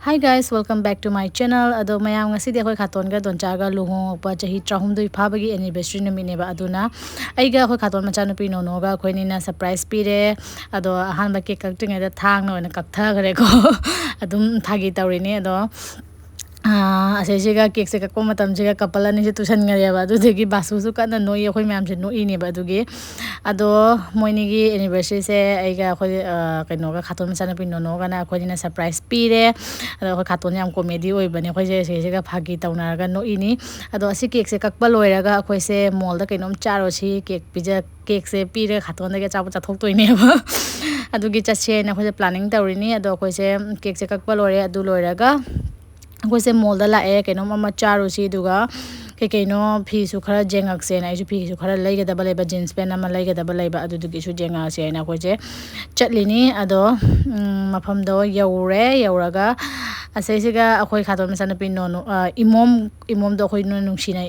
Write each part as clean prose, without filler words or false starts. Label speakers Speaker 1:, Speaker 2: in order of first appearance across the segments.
Speaker 1: Hi guys, welcome back to my channel. Ado mayam ngasi di akoy khaton ga doncha ga luhong pa chahi trahum dui pha bagi anniversary numi ne ba aduna ai ga akoy khaton macha nupi no ga akoy ni na surprise pire ado ahan ba ke kakting da thang no na kaktha gare ko adum thagi tawri ni ado asesiga cake se kakko matam jiga couple ani se tuition ngare ba adu degi basu su kana noi akhoi myam se noi ne ba adugi ado moini gi anniversary se aiga akhoi kaino ga khaton sana pin no ga na akhoi na surprise pire ado akhoi khaton yam comedy oi bani akhoi se sesiga phagi tauna ga noi ni ado asi cake se kakpa loira ga akhoi se mall da kainom charo si cake pija cake se pire khaton da ga chapu chathok toi ne ba adugi chase na akhoi planning tawri ni ado akhoi se cake se kakpa lore adu loira ga akhoi se mall da la e kainom ama charo si duga keno phi su khara jengak se na isu phi su khara lai ga da balai ba jeans pant ama lai ga da balai ba adu du gi su jenga se na ko je chatlini ado mafam do yauraga asai se ga akhoi khaton ma sana pin no imom do khoi no nungsi na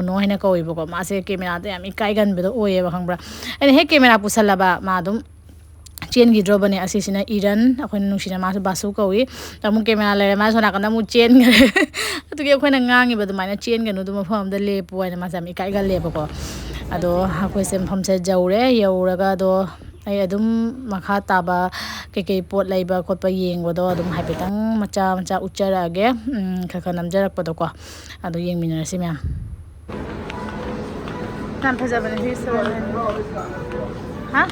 Speaker 1: no hena ko ibo ko ma se camera da yam ikai gan be do oye ba khangbra ene he camera pusala ba ma dum chen gi draw bane asisina iran akhoi nungsina ma basu kawi tamu camera le ma sona kana mu chen gare atu ge akhoi na ngangi ba dumai na chen ganu dum pham da le po na ma sami kai ga le ba ko ado akhoi sem pham se jaure yauraga do ai adum makha taba ke pot laiba khot pa yeng do adum haipetang macha uchara ge khakha namjarak pa do ko ado yeng minara si myam kan phaja bane hi so ha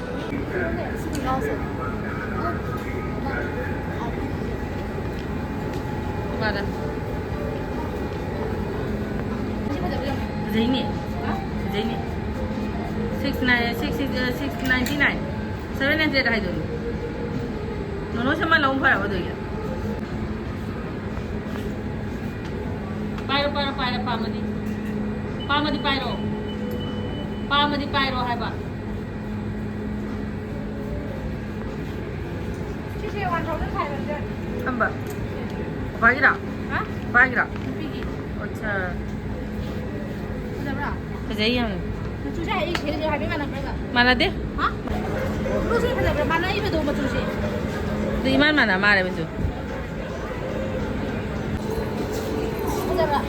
Speaker 1: Mana? Zaini. Zaini. 699. 700 hai dulu. Nono sama laung phara ba doya. Pairo pamadi. Pamadi pairo. Pamadi pairo hai ba. Amba. Bagira? Hah? Bagira. Pigi. अच्छा. Ada berapa? Kerjai yang. Cuci ini kerja habis mana berapa? Mana deh? Hah? Lu sih kerja berapa? Mana ibu tuh cuci? Di mana mana betul? Ada berapa?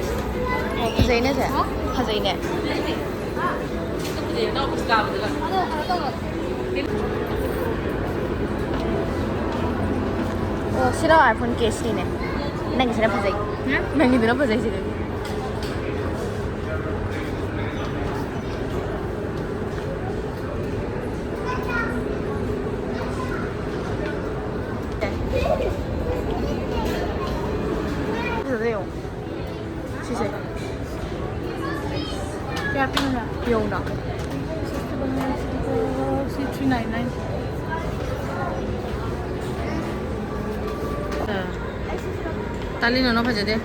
Speaker 1: Kerja ini sih? Kerja ini. Itu kerja yang nak buka betul kan? Ada. 싫어 아이폰 케이스네. 난 이제 보자. 응? 난 이제 보자 지금. 그래요. 시세. 야, 빙나. 용나. 399. Tali nono bhaja de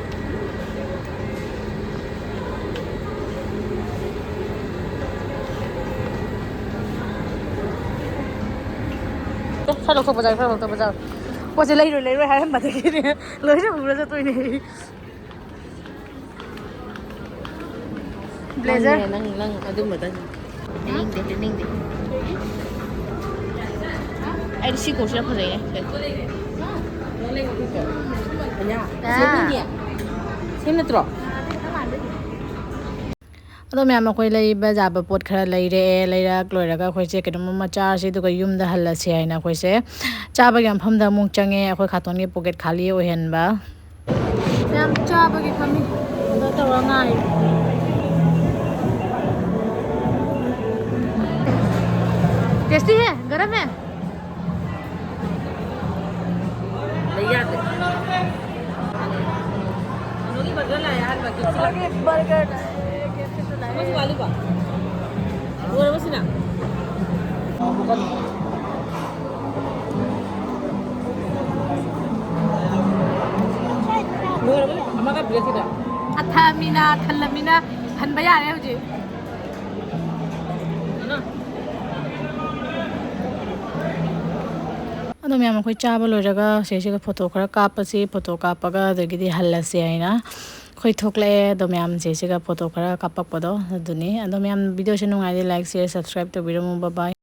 Speaker 1: sao không bao giờ qua sẽ lấy rồi hai em bà thấy kia lấy cho bùa cho tôi này blazer nâng adum mata ninh đi ai đi xí cổ sẽ phải này Sino ado myam akhoi lai ba ja ba pot khara lai re laira kloira ga khoi che kedum ma cha si du ga yum da hal se ai na khoi se cha ba gam pham da mung change akhoi khaton ge pocket khali o hen ba myam cha ba ge khami da ta wa ngai tasty है गरम है याद लोगी burger लाया यार बाकी burger कैसे तो लाया बस वाली बा वो बस ना वो हमारा ब्रेक है अथामिना थलमिना हनबा यार है मुझे ना ado myam khoi cha ba loiraga sesiga photo khara kapasi photo kapaga dagidi hallase aina khoi thokle do myam sesiga photo khara kapak podo aduni ado myam video se nungai like share subscribe to biramu bye bye